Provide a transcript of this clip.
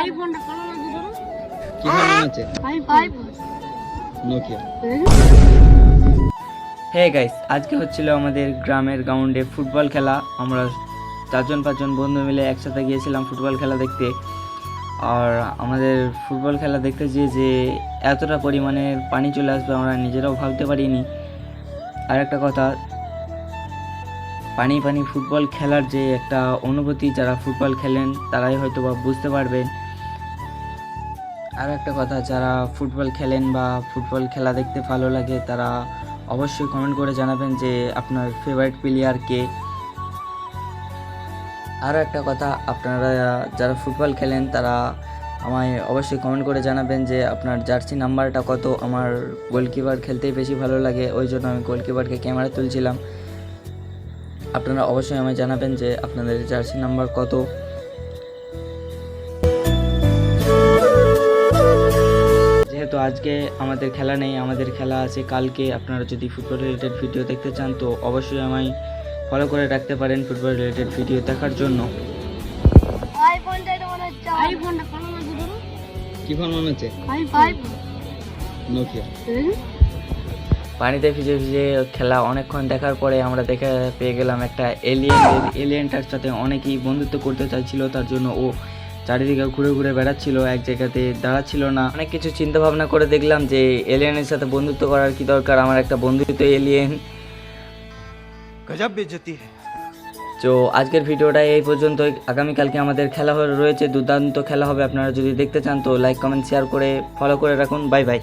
কি ফোন আছে? Nokia. Hey guys, আজকে হচ্ছিল আমাদের গ্রামের গ্রাউন্ডে ফুটবল খেলা। আমরা 4-5 বন্ধু মিলে একসাথে গিয়েছিলাম ফুটবল খেলা দেখতে। আর আমাদের ফুটবল খেলা দেখতে গিয়ে যে এতটা পরিমাণে পানি চলে আসবে আমরা নিজেরাও ভাবতে পারিনি। আর একটা কথা, পানি ফুটবল খেলার যে একটা অনুভূতি, যারা ফুটবল খেলেন তারাই হয়তো বা বুঝতে পারবেন। আর একটা কথা, যারা ফুটবল খেলেন বা ফুটবল খেলা দেখতে ভালো লাগে তারা অবশ্যই কমেন্ট করে জানাবেন যে আপনার ফেভারিট প্লেয়ার কে। আরও একটা কথা, আপনারা যারা ফুটবল খেলেন তারা আমায় অবশ্যই কমেন্ট করে জানাবেন যে আপনার জার্সি নাম্বারটা কত। আমার গোলকিপার খেলতেই বেশি ভালো লাগে, ওই জন্য আমি গোলকিপারকে ক্যামেরা তুলছিলাম। আপনারা অবশ্যই আমায় জানাবেন যে আপনাদের জার্সি নাম্বার কত। যেহেতু আজকে আমাদের খেলা নেই, আমাদের খেলা আছে কালকে। আপনারা যদি ফুটবল রিলেটেড ভিডিও দেখতে চান তো অবশ্যই আমায় ফলো করে রাখতে পারেন ফুটবল রিলেটেড ভিডিও দেখার জন্য। কি ফোন মনে হচ্ছে? নোকিয়া। পানিতে ভিজে ভিজে খেলা অনেকক্ষণ দেখার পরে আমরা দেখে পেয়ে গেলাম একটা এলিয়েনটার সাথে অনেকেই বন্ধুত্ব করতে চাইছিল, তার জন্য ও চারিদিকে ঘুরে ঘুরে বেড়াচ্ছিল, এক জায়গাতে দাঁড়াচ্ছিল না। অনেক কিছু চিন্তা ভাবনা করে দেখলাম যে এলিয়েনের সাথে বন্ধুত্ব করার কি দরকার, আমার একটা বন্ধু তো এলিয়েন। গজব বেইজ্জতি। তো আজকের ভিডিওটা এই পর্যন্তই। আগামীকালকে আমাদের খেলা রয়েছে, দুর্দান্ত খেলা হবে। আপনারা যদি দেখতে চান তো লাইক কমেন্ট শেয়ার করে ফলো করে রাখুন। Bye bye.